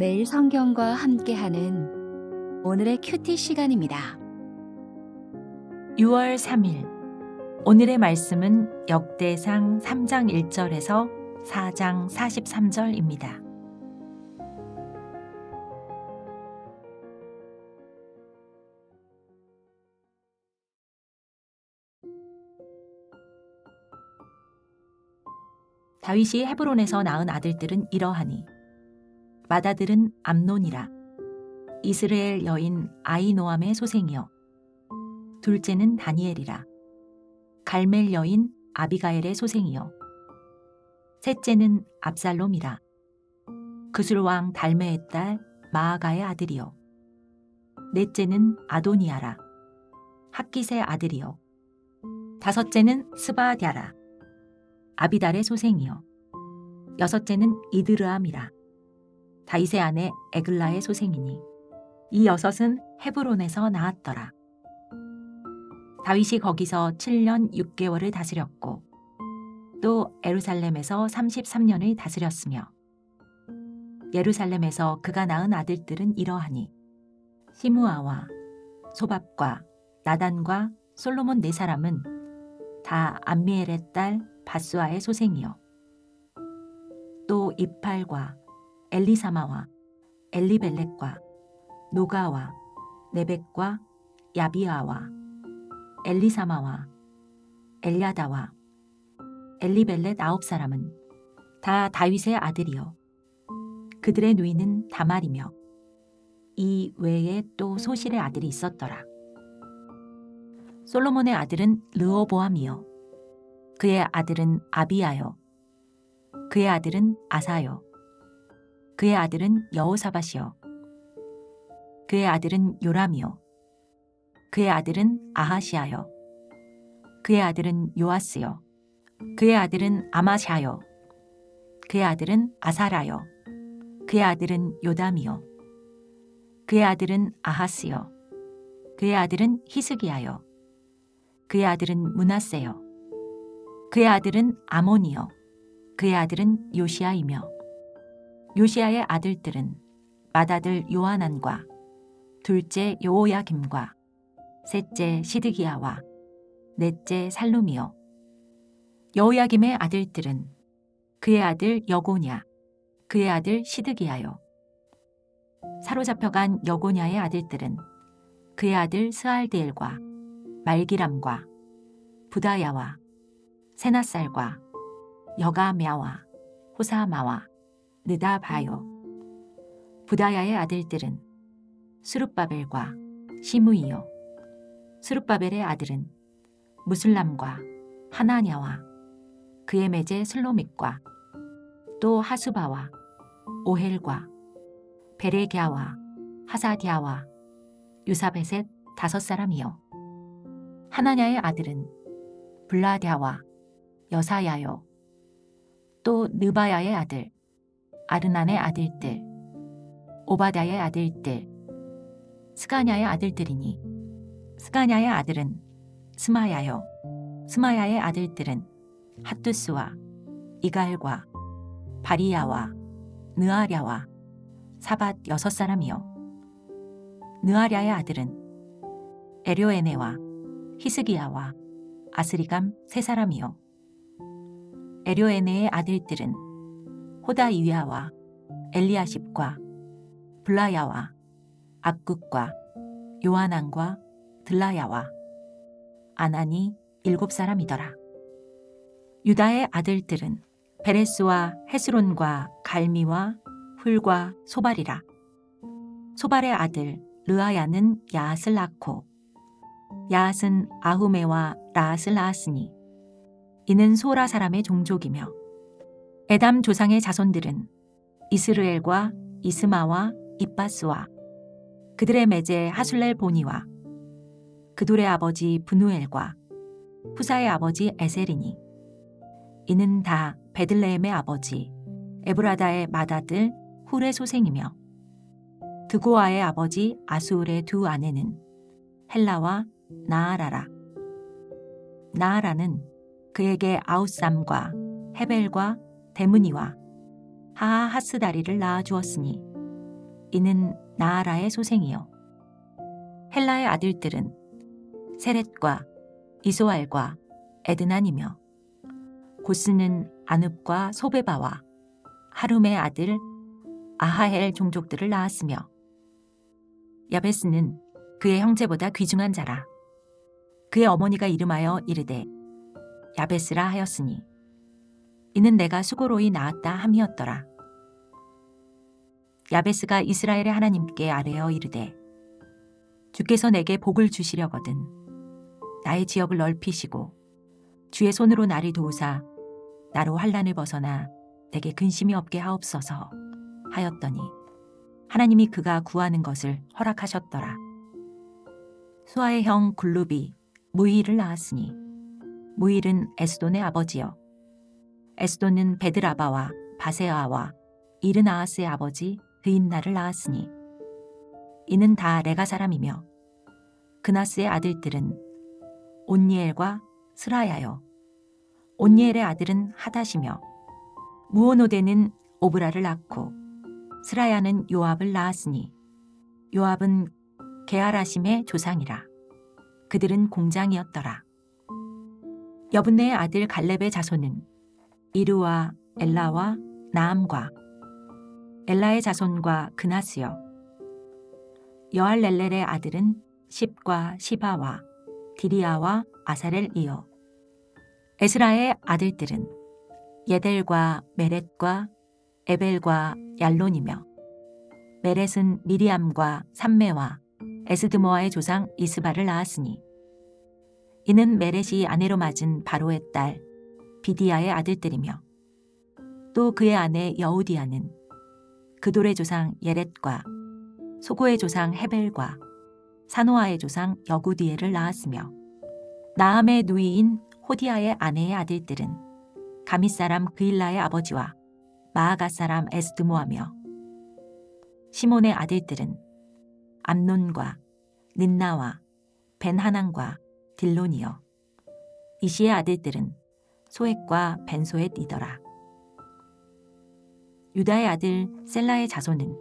매일 성경과 함께하는 오늘의 큐티 시간입니다. 6월 3일 오늘의 말씀은 역대상 3장 1절에서 4장 43절입니다. 다윗이 헤브론에서 낳은 아들들은 이러하니 맏아들은 암논이라 이스라엘 여인 아히노암의 소생이요 둘째는 다니엘이라 갈멜 여인 아비가엘의 소생이요 셋째는 압살롬이라 그술왕 달메의 딸 마아가의 아들이요 넷째는 아도니아라 학깃의 아들이요 다섯째는 스바랴라 아비달의 소생이요 여섯째는 이드르암이라 다윗의 아내 에글라의 소생이니 이 여섯은 헤브론에서 낳았더라. 다윗이 거기서 7년 6개월을 다스렸고 또 예루살렘에서 33년을 다스렸으며 예루살렘에서 그가 낳은 아들들은 이러하니 시므아와 소밥과 나단과 솔로몬 네 사람은 다 암미엘의 딸 바수아의 소생이요 또 입팔과 엘리사마와 엘리벨렉과 노가와 네벡과 야비아와 엘리사마와 엘야다와 엘리벨렛 9사람은 다 다윗의 아들이요 그들의 누이는 다말이며 이 외에 또 소실의 아들이 있었더라. 솔로몬의 아들은 르호보암이요 그의 아들은 아비야요 그의 아들은 아사요 그의 아들은 여호사밧이요 그의 아들은 요람이요 그의 아들은 아하시아요 그의 아들은 요아스요 그의 아들은 아마샤요 그의 아들은 아사라요 그의 아들은 요담이요 그의 아들은 아하스요 그의 아들은 히스기야요 그의 아들은 므낫세요 그의 아들은 아몬이요 그의 아들은 요시야이며 요시야의 아들들은 맏아들 요하난과 둘째 여호야김과 셋째 시드기야와 넷째 살룸이요 여호야김의 아들들은 그의 아들 여고냐 그의 아들 시드기야요 사로잡혀간 여고냐의 아들들은 그의 아들 스알디엘과 말기람과 부다야와 세나살과 여가мя와 호사마와 느다바요 부다야의 아들들은 스룹바벨과 시므이요 스룹바벨의 아들은 무슬람과 하나냐와 그의 매제 슬로믹과 또 하수바와 오헬과 베레갸와 하사디아와 유사베셋 5사람이요 하나냐의 아들은 블라랴와 여사야요 또 느바야의 아들 아르난의 아들들 오바다의 아들들 스가냐의 아들들이니 스가냐의 아들은 스마야요 스마야의 아들들은 핫두스와 이갈과 바리야와 느아랴와 사밧 6사람이요 느아랴의 아들은 에료에네와 히스기야와 아스리감 3사람이요 에료에네의 아들들은 호다이위아와 엘리아십과 블라야와 압국과 요하난과 들라야와 아나니 7사람이더라. 유다의 아들들은 베레스와 헤스론과 갈미와 훌과 소발이라. 소발의 아들 르아야는 야앗을 낳고 야앗은 아후메와 라앗을 낳았으니 이는 소라 사람의 종족이며 에담 조상의 자손들은 이스르엘과 이스마와 입바스와 그들의 매제 하술렐 보니와 그돌의 아버지 브누엘과 후사의 아버지 에셀이니 이는 다 베들레헴의 아버지 에브라다의 맏아들 훌의 소생이며 드고아의 아버지 아수울의 두 아내는 헬라와 나아라라. 나아라는 그에게 아웃삼과 헤벨과 데므니와 하하하스다리를 낳아주었으니 이는 나아라의 소생이요. 헬라의 아들들은 세렛과 이소알과 에드난이며 고스는 아눕과 소베바와 하룸의 아들 아하헬 종족들을 낳았으며 야베스는 그의 형제보다 귀중한 자라. 그의 어머니가 이름하여 이르되 야베스라 하였으니 이는 내가 수고로이 낳았다 함이었더라. 야베스가 이스라엘의 하나님께 아뢰어 이르되 주께서 내게 복을 주시려거든 나의 지역을 넓히시고 주의 손으로 나를 도우사 나로 환난을 벗어나 내게 근심이 없게 하옵소서 하였더니 하나님이 그가 구하는 것을 허락하셨더라. 수아의 형 굴룹이 무일을 낳았으니 무일은 에스돈의 아버지요. 에스돈은 베드라바와 바세아와 이르나아스의 아버지 드임나를 낳았으니 이는 다 레가 사람이며 그나스의 아들들은 온니엘과 스라야요. 온니엘의 아들은 하닷이며 무오노데는 오브라를 낳고 스라야는 요압을 낳았으니 요압은 게하라심의 조상이라. 그들은 공장이었더라. 여분네의 아들 갈렙의 자손은 이르와 엘라와 나암과 엘라의 자손과 그나스요. 여할렐렐의 아들은 십과 시바와 디리아와 아사렐이요. 에스라의 아들들은 예델과 메렛과 에벨과 얄론이며 메렛은 미리암과 삼메와 에스드모아의 조상 이스바를 낳았으니 이는 메렛이 아내로 맞은 바로의 딸 비디아의 아들들이며 또 그의 아내 여우디아는 그돌의 조상 예렛과 소고의 조상 헤벨과 사노아의 조상 여구디엘을 낳았으며 나함의 누이인 호디아의 아내의 아들들은 가밋 사람 그일라의 아버지와 마아가 사람 에스드모하며 시몬의 아들들은 암논과 닌나와 벤하난과 딜론이요. 이시의 아들들은 소엣과 벤소엣이더라. 유다의 아들 셀라의 자손은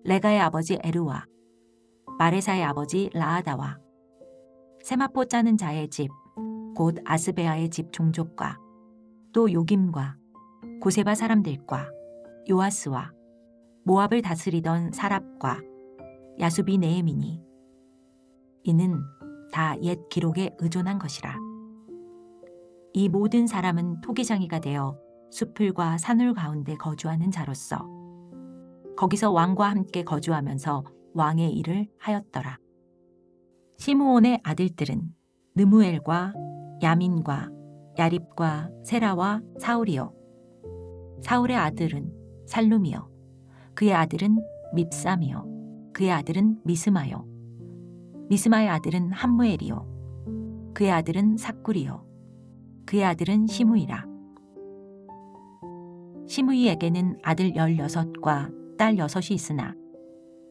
레가의 아버지 에르와 마레사의 아버지 라아다와 세마포 짜는 자의 집 곧 아스베아의 집 종족과 또 요김과 고세바 사람들과 요아스와 모압을 다스리던 사랍과 야수비 네헤미니 이는 다 옛 기록에 의존한 것이라. 이 모든 사람은 토기장이가 되어 수풀과 산울 가운데 거주하는 자로서 거기서 왕과 함께 거주하면서 왕의 일을 하였더라. 시므온의 아들들은 느무엘과 야민과 야립과 세라와 사울이요. 사울의 아들은 살룸이요. 그의 아들은 밉삼이요. 그의 아들은 미스마요. 미스마의 아들은 함무엘이요. 그의 아들은 삭굴이요. 그의 아들은 시므이라. 시므이에게는 아들 16과 딸 6이 있으나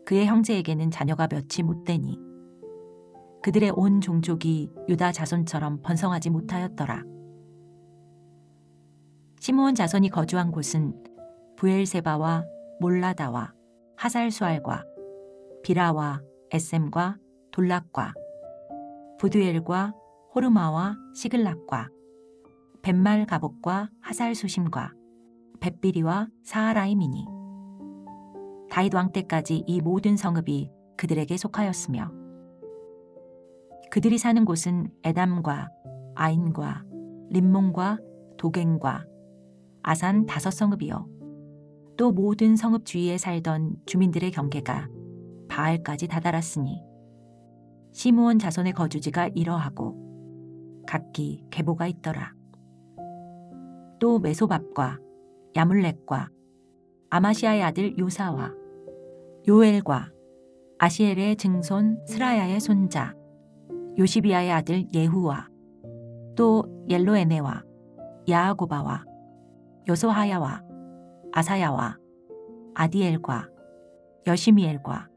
그의 형제에게는 자녀가 몇이 못되니 그들의 온 종족이 유다 자손처럼 번성하지 못하였더라. 시므온 자손이 거주한 곳은 부엘세바와 몰라다와 하살수알과 비라와 에셈과 돌락과 부두엘과 호르마와 시글락과 벳말 가복과 하살수심과 벳비리와 사하라임이니 다윗 왕 때까지 이 모든 성읍이 그들에게 속하였으며 그들이 사는 곳은 에담과 아인과 림몬과 도갱과 아산 5성읍이요. 또 모든 성읍 주위에 살던 주민들의 경계가 바알까지 다다랐으니 시므온 자손의 거주지가 이러하고 각기 계보가 있더라. 또 메소밥과 야물렉과 아마시아의 아들 요사와 요엘과 아시엘의 증손 스라야의 손자 요시비아의 아들 예후와 또 옐로에네와 야아고바와 요소하야와 아사야와 아디엘과 여시미엘과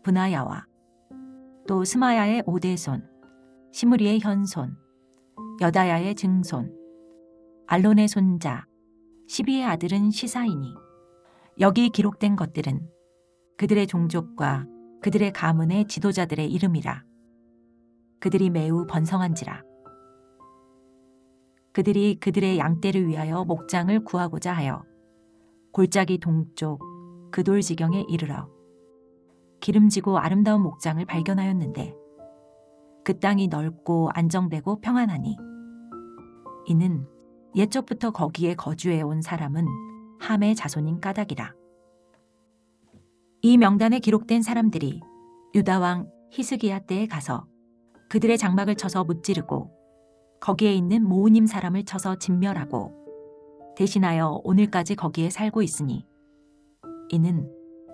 브나야와 또 스마야의 오대손 시므리의 현손 여다야의 증손 알론의 손자 시비의 아들은 시사이니 여기 기록된 것들은 그들의 종족과 그들의 가문의 지도자들의 이름이라. 그들이 매우 번성한지라. 그들이 그들의 양떼를 위하여 목장을 구하고자 하여 골짜기 동쪽 그 돌지경에 이르러 기름지고 아름다운 목장을 발견하였는데 그 땅이 넓고 안정되고 평안하니 이는 옛적부터 거기에 거주해 온 사람은 함의 자손인 까닭이라. 이 명단에 기록된 사람들이 유다 왕 히스기야 때에 가서 그들의 장막을 쳐서 무찌르고 거기에 있는 모으님 사람을 쳐서 진멸하고 대신하여 오늘까지 거기에 살고 있으니 이는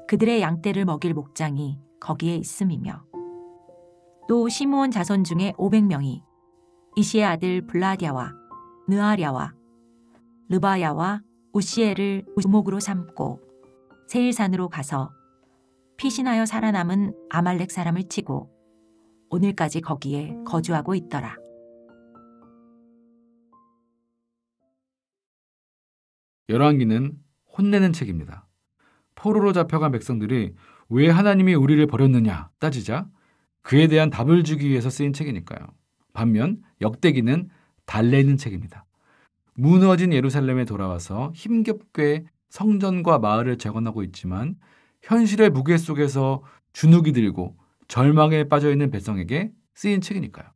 그들의 양떼를 먹일 목장이 거기에 있음이며 또 시므온 자손 중에 500명이 이시의 아들 블라디아와 느아랴와 르바야와 우시엘을 우목으로 삼고 세일산으로 가서 피신하여 살아남은 아말렉 사람을 치고 오늘까지 거기에 거주하고 있더라. 열왕기는 혼내는 책입니다. 포로로 잡혀간 백성들이 왜 하나님이 우리를 버렸느냐 따지자 그에 대한 답을 주기 위해서 쓰인 책이니까요. 반면 역대기는 달래는 책입니다. 무너진 예루살렘에 돌아와서 힘겹게 성전과 마을을 재건하고 있지만 현실의 무게 속에서 주눅이 들고 절망에 빠져있는 백성에게 쓰인 책이니까요.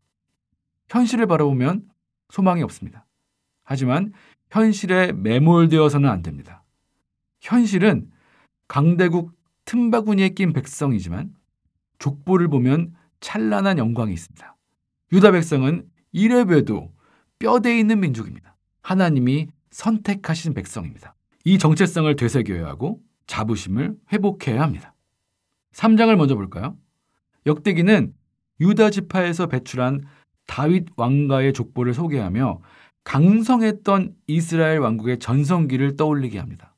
현실을 바라보면 소망이 없습니다. 하지만 현실에 매몰되어서는 안 됩니다. 현실은 강대국 틈바구니에 낀 백성이지만 족보를 보면 찬란한 영광이 있습니다. 유다 백성은 이래봬도 뼈대 있는 민족입니다. 하나님이 선택하신 백성입니다. 이 정체성을 되새겨야 하고 자부심을 회복해야 합니다. 3장을 먼저 볼까요? 역대기는 유다 지파에서 배출한 다윗 왕가의 족보를 소개하며 강성했던 이스라엘 왕국의 전성기를 떠올리게 합니다.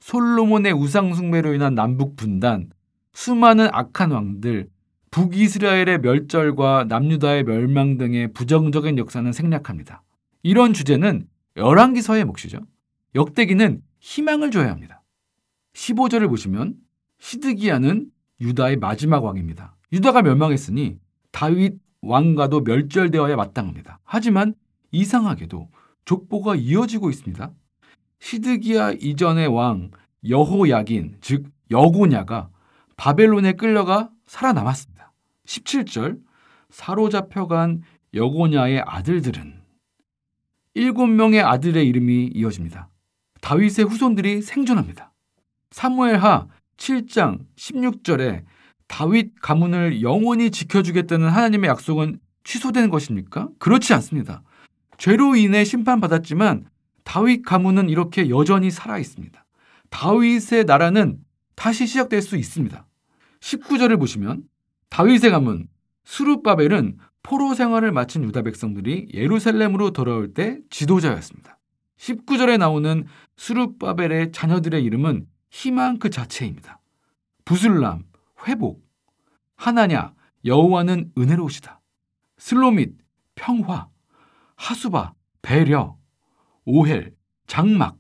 솔로몬의 우상 숭배로 인한 남북 분단, 수많은 악한 왕들, 북이스라엘의 멸절과 남유다의 멸망 등의 부정적인 역사는 생략합니다. 이런 주제는 열왕기서의 몫이죠. 역대기는 희망을 줘야 합니다. 15절을 보시면 시드기야는 유다의 마지막 왕입니다. 유다가 멸망했으니 다윗 왕가도 멸절되어야 마땅합니다. 하지만 이상하게도 족보가 이어지고 있습니다. 시드기야 이전의 왕 여호야긴, 즉 여고냐가 바벨론에 끌려가 살아남았습니다. 17절 사로잡혀간 여고냐의 아들들은 7명의 아들의 이름이 이어집니다. 다윗의 후손들이 생존합니다. 사무엘하 7장 16절에 다윗 가문을 영원히 지켜주겠다는 하나님의 약속은 취소된 것입니까? 그렇지 않습니다. 죄로 인해 심판받았지만 다윗 가문은 이렇게 여전히 살아있습니다. 다윗의 나라는 다시 시작될 수 있습니다. 19절을 보시면 다윗의 가문 스룹바벨은 포로 생활을 마친 유다 백성들이 예루살렘으로 돌아올 때 지도자였습니다. 19절에 나오는 스룹바벨의 자녀들의 이름은 희망 그 자체입니다. 부슬람, 회복, 하나냐, 여호와는 은혜로우시다. 슬로밋, 평화, 하수바, 배려, 오헬, 장막,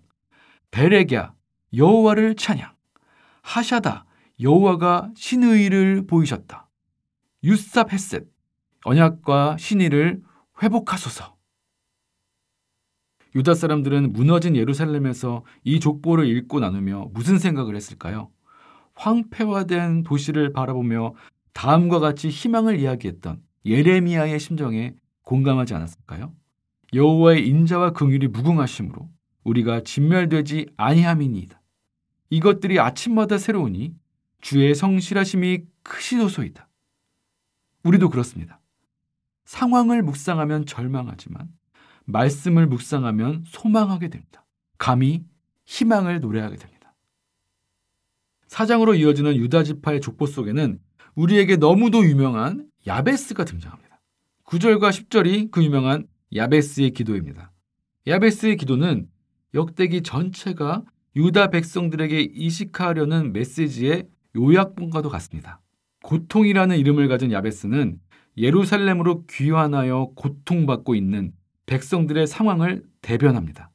베레갸, 여호와를 찬양, 하샤다, 여호와가 신의를 보이셨다. 유삽 헷셋, 언약과 신의를 회복하소서. 유다 사람들은 무너진 예루살렘에서 이 족보를 읽고 나누며 무슨 생각을 했을까요? 황폐화된 도시를 바라보며 다음과 같이 희망을 이야기했던 예레미야의 심정에 공감하지 않았을까요? 여호와의 인자와 긍휼이 무궁하심으로 우리가 진멸되지 아니함이니이다. 이것들이 아침마다 새로우니 주의 성실하심이 크시도소이다. 우리도 그렇습니다. 상황을 묵상하면 절망하지만 말씀을 묵상하면 소망하게 됩니다. 감히 희망을 노래하게 됩니다. 4장으로 이어지는 유다 지파의 족보 속에는 우리에게 너무도 유명한 야베스가 등장합니다. 9절과 10절이 그 유명한 야베스의 기도입니다. 야베스의 기도는 역대기 전체가 유다 백성들에게 이식하려는 메시지의 요약본과도 같습니다. 고통이라는 이름을 가진 야베스는 예루살렘으로 귀환하여 고통받고 있는 백성들의 상황을 대변합니다.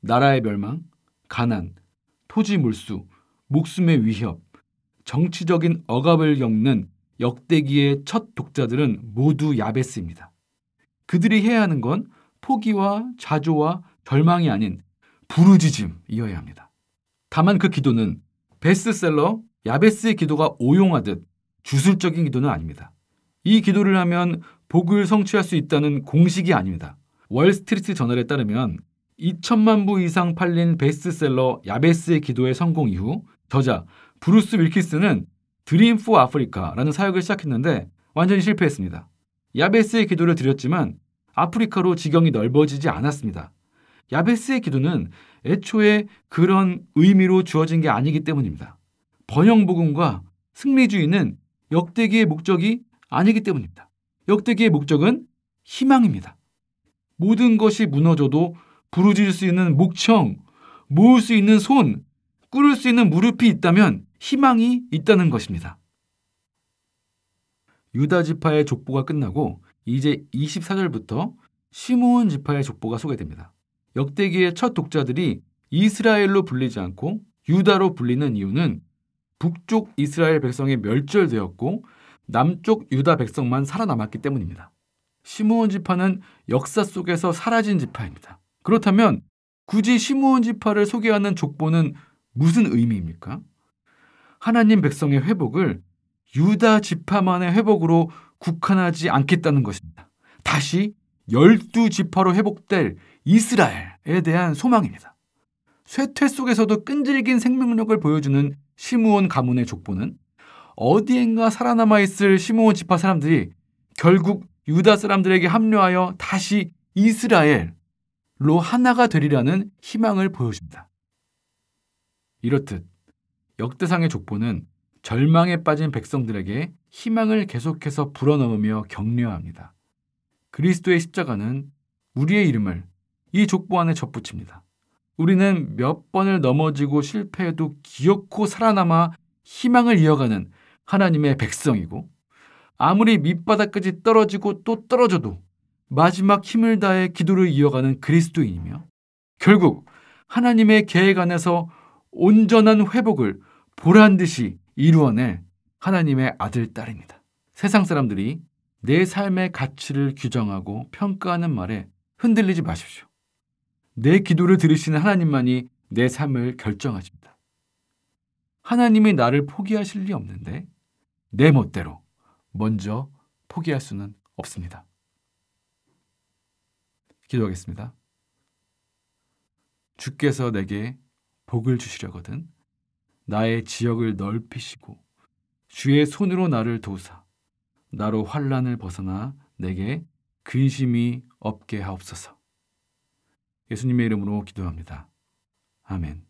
나라의 멸망, 가난, 토지 물수, 목숨의 위협, 정치적인 억압을 겪는 역대기의 첫 독자들은 모두 야베스입니다. 그들이 해야 하는 건 포기와 자조와 절망이 아닌 부르짖음이어야 합니다. 다만 그 기도는 베스트셀러 야베스의 기도가 오용하듯 주술적인 기도는 아닙니다. 이 기도를 하면 복을 성취할 수 있다는 공식이 아닙니다. 월스트리트 저널에 따르면 2천만 부 이상 팔린 베스트셀러 야베스의 기도의 성공 이후 저자 브루스 윌키스는 드림 포 아프리카라는 사역을 시작했는데 완전히 실패했습니다. 야베스의 기도를 드렸지만 아프리카로 지경이 넓어지지 않았습니다. 야베스의 기도는 애초에 그런 의미로 주어진 게 아니기 때문입니다. 번영복음과 승리주의는 역대기의 목적이 아니기 때문입니다. 역대기의 목적은 희망입니다. 모든 것이 무너져도 부르짖을 수 있는 목청, 모을 수 있는 손, 꿇을 수 있는 무릎이 있다면 희망이 있다는 것입니다. 유다 지파의 족보가 끝나고 이제 24절부터 시므온 지파의 족보가 소개됩니다. 역대기의 첫 독자들이 이스라엘로 불리지 않고 유다로 불리는 이유는 북쪽 이스라엘 백성이 멸절되었고 남쪽 유다 백성만 살아남았기 때문입니다. 시므온 지파는 역사 속에서 사라진 지파입니다. 그렇다면 굳이 시므온 지파를 소개하는 족보는 무슨 의미입니까? 하나님 백성의 회복을 유다 지파만의 회복으로 국한하지 않겠다는 것입니다. 다시 12지파로 회복될 이스라엘에 대한 소망입니다. 쇠퇴 속에서도 끈질긴 생명력을 보여주는 시므온 가문의 족보는 어디엔가 살아남아 있을 시므온 지파 사람들이 결국 유다 사람들에게 합류하여 다시 이스라엘로 하나가 되리라는 희망을 보여줍니다. 이렇듯 역대상의 족보는 절망에 빠진 백성들에게 희망을 계속해서 불어넣으며 격려합니다. 그리스도의 십자가는 우리의 이름을 이 족보 안에 접붙입니다. 우리는 몇 번을 넘어지고 실패해도 기어코 살아남아 희망을 이어가는 하나님의 백성이고 아무리 밑바닥까지 떨어지고 또 떨어져도 마지막 힘을 다해 기도를 이어가는 그리스도인이며 결국 하나님의 계획 안에서 온전한 회복을 보란듯이 이루어낼 하나님의 아들, 딸입니다. 세상 사람들이 내 삶의 가치를 규정하고 평가하는 말에 흔들리지 마십시오. 내 기도를 들으시는 하나님만이 내 삶을 결정하십니다. 하나님이 나를 포기하실 리 없는데 내 멋대로 먼저 포기할 수는 없습니다. 기도하겠습니다. 주께서 내게 복을 주시려거든 나의 지역을 넓히시고 주의 손으로 나를 도우사 나로 환난을 벗어나 내게 근심이 없게 하옵소서. 예수님의 이름으로 기도합니다. 아멘.